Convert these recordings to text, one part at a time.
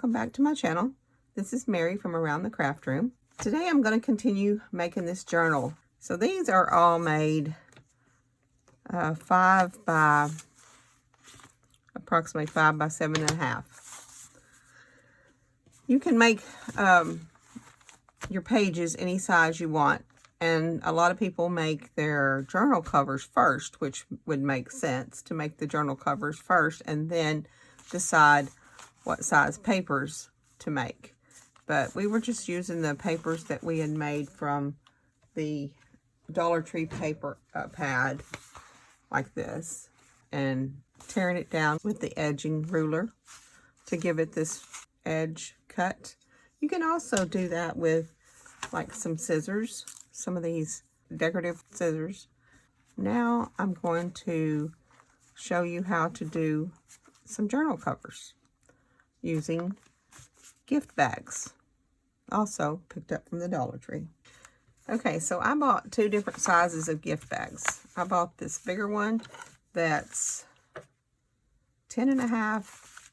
welcome back to my channel. This is Mary from Around the Craft Room. Today I'm going to continue making this journal. So these are all made 5 by approximately 5 by 7.5. You can make your pages any size you want, and a lot of people make their journal covers first, which would make sense to make the journal covers first and then decide what size papers to make. But we were just using the papers that we had made from the Dollar Tree paper pad like this, and tearing it down with the edging ruler to give it this edge cut. You can also do that with like some scissors, some of these decorative scissors. Now I'm going to show you how to do some journal covers using gift bags, also picked up from the Dollar Tree. Okay, so I bought 2 different sizes of gift bags. I bought this bigger one that's 10.5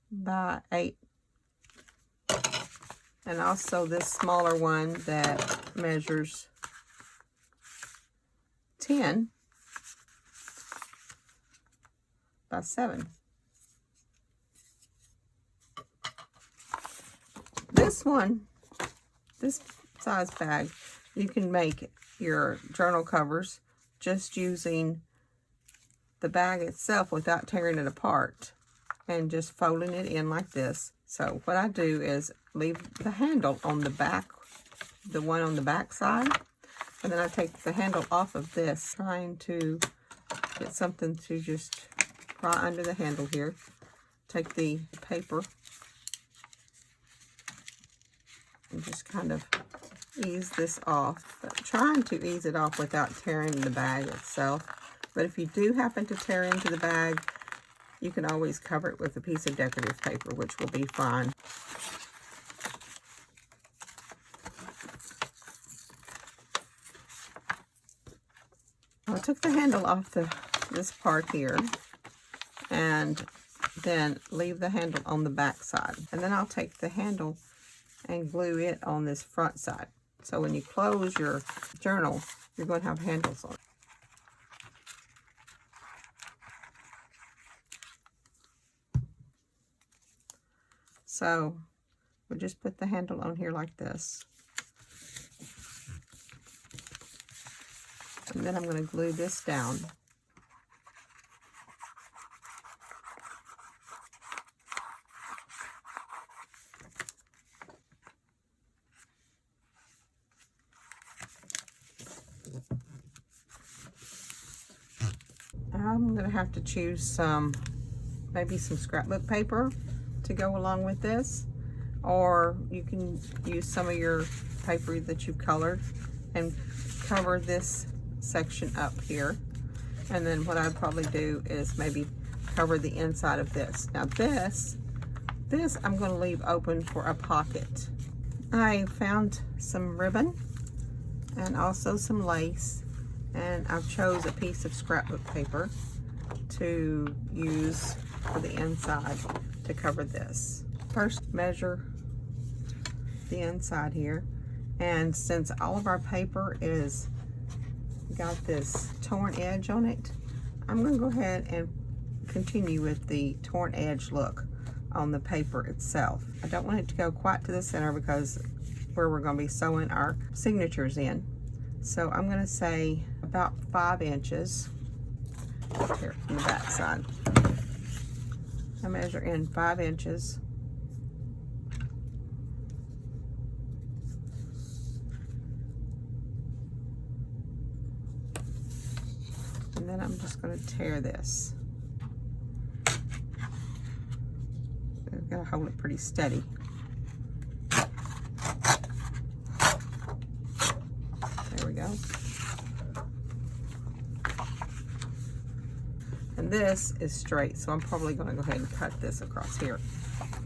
by 8, and also this smaller one that measures 10 by 7. This size bag, you can make your journal covers just using the bag itself without tearing it apart and just folding it in like this. So what I do is leave the handle on the back, the one on the back side, and then I take the handle off of this, trying to get something to just pry under the handle here. Take the paper and just kind of ease this off, but trying to ease it off without tearing the bag itself. But if you do happen to tear into the bag, you can always cover it with a piece of decorative paper, which will be fine. I took the handle off this part here, and then leave the handle on the back side. And then I'll take the handle and glue it on this front side. So when you close your journal, you're going to have handles on it. So we'll just put the handle on here like this. And then I'm going to glue this down. I'm going to have to choose maybe some scrapbook paper to go along with this, or you can use some of your paper that you've colored and cover this section up here. And then what I'd probably do is maybe cover the inside of this. Now this I'm going to leave open for a pocket. I found some ribbon and also some lace, and I've chose a piece of scrapbook paper to use for the inside to cover this. First, measure the inside here, and since all of our paper is got this torn edge on it, I'm going to go ahead and continue with the torn edge look on the paper itself. I don't want it to go quite to the center because where we're going to be sewing our signatures in. So I'm going to say about 5 inches here from the back side. I measure in 5 inches. And then I'm just going to tear this. I've got to hold it pretty steady. There we go. And this is straight, so I'm probably going to go ahead and cut this across here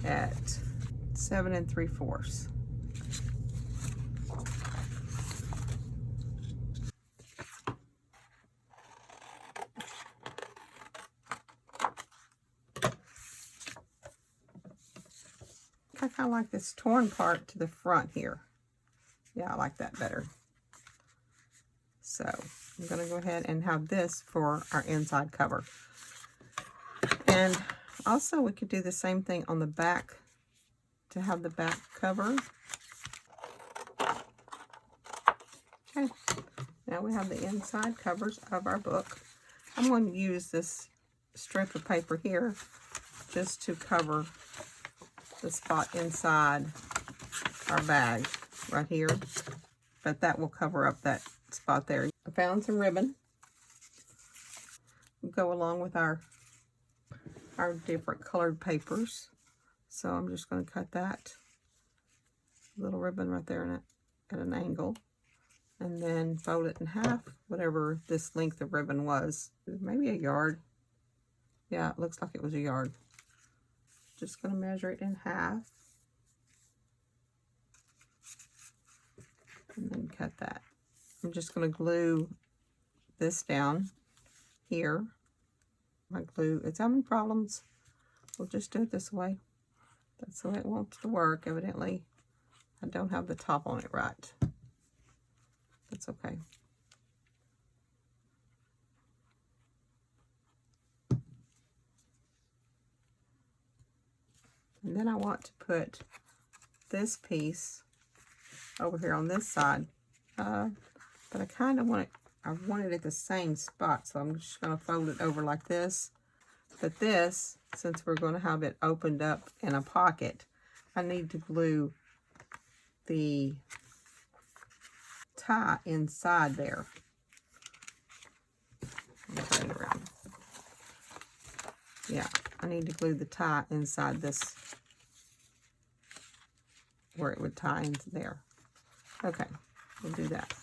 at 7 3/4. I kind of like this torn part to the front here. Yeah, I like that better. So I'm going to go ahead and have this for our inside cover. And also we could do the same thing on the back to have the back cover. Okay, now we have the inside covers of our book. I'm going to use this strip of paper here just to cover the spot inside our bag right here, but that will cover up that spot there. I found some ribbon to go along with our different colored papers, so I'm just going to cut that little ribbon right there at an angle, and then fold it in half, whatever this length of ribbon was, maybe a yard. Yeah, it looks like it was a yard. Just going to measure it in half and then cut that. I'm just going to glue this down here. My glue is having problems. We'll just do it this way. That's the way it wants to work, evidently. I don't have the top on it right. That's okay. And then I want to put this piece over here on this side, but I kind of want it, I want it at the same spot, so I'm just going to fold it over like this. But this, since we're going to have it opened up in a pocket, I need to glue the tie inside there. Turn it around. Yeah, I need to glue the tie inside this, where it would tie into there. Okay, we'll do that.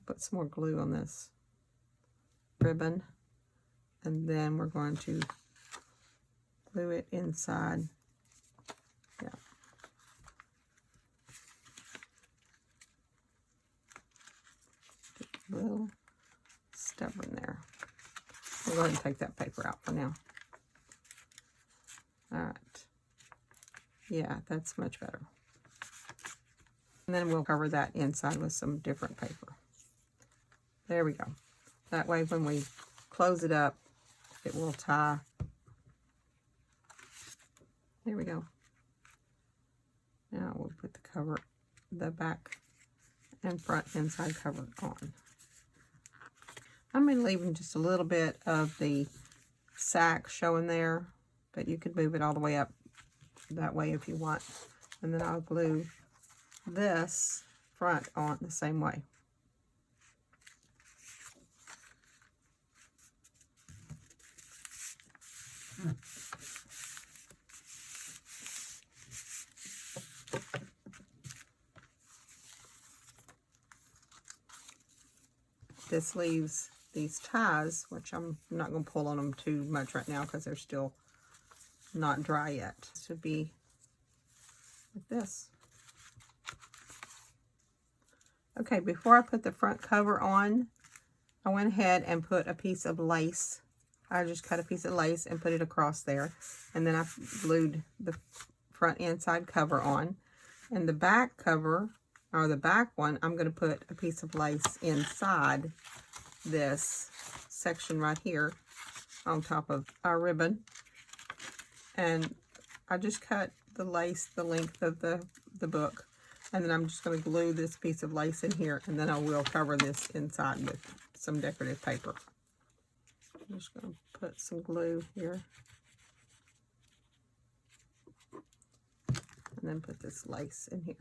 Put some more glue on this ribbon, and then we're going to glue it inside. Yeah. A little stubborn there. We'll go ahead and take that paper out for now. All right. Yeah, that's much better. And then we'll cover that inside with some different paper. There we go. That way when we close it up, it will tie. There we go. Now we'll put the cover, the back and front inside cover on. I'm going to leave just a little bit of the sack showing there, but you could move it all the way up that way if you want. And then I'll glue this front on the same way. This leaves these ties, which I'm not going to pull on them too much right now because they're still not dry yet. This should be like this. Okay, before I put the front cover on, I went ahead and put a piece of lace. I just cut a piece of lace and put it across there. And then I glued the front inside cover on. And the back cover, or the back one, I'm going to put a piece of lace inside this section right here on top of our ribbon. And I just cut the lace the length of the book. And then I'm just going to glue this piece of lace in here, and then I will cover this inside with some decorative paper. I'm just going to put some glue here. And then put this lace in here.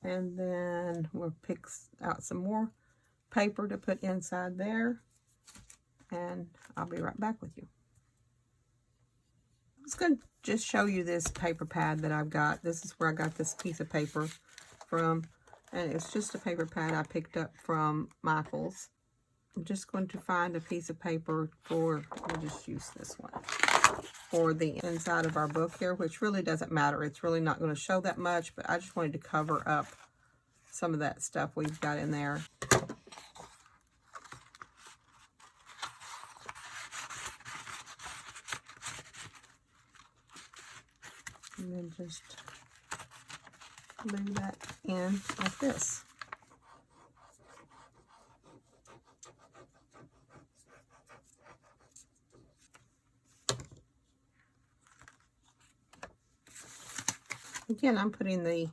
And then we'll pick out some more paper to put inside there. And I'll be right back with you. I'm just going to just show you this paper pad that I've got. This is where I got this piece of paper from. And it's just a paper pad I picked up from Michael's. I'm just going to find a piece of paper for, we'll just use this one, for the inside of our book here, which really doesn't matter. It's really not going to show that much, but I just wanted to cover up some of that stuff we've got in there. And then just glue that in like this. Again, I'm putting the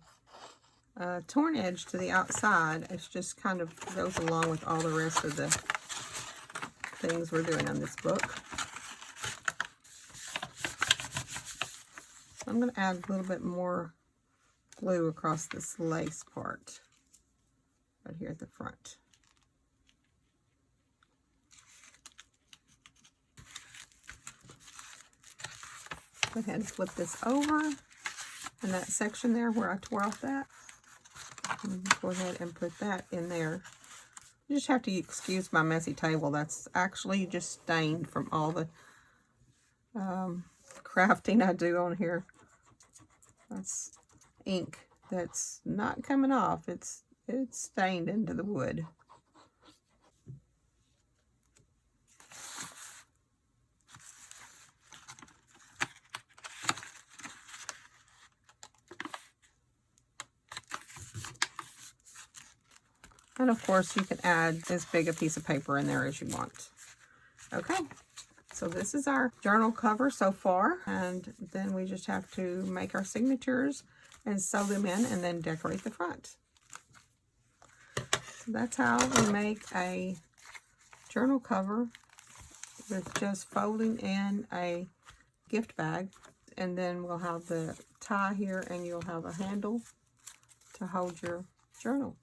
torn edge to the outside. It just kind of goes along with all the rest of the things we're doing on this book. So I'm going to add a little bit more glue across this lace part right here at the front. Go ahead and flip this over. And that section there where I tore off that, go ahead and put that in there. You just have to excuse my messy table. That's actually just stained from all the crafting I do on here. That's ink that's not coming off. It's stained into the wood. And of course, you can add as big a piece of paper in there as you want. Okay, so this is our journal cover so far. And then we just have to make our signatures and sew them in and then decorate the front. So that's how we make a journal cover with just folding in a gift bag. And then we'll have the tie here and you'll have a handle to hold your journal.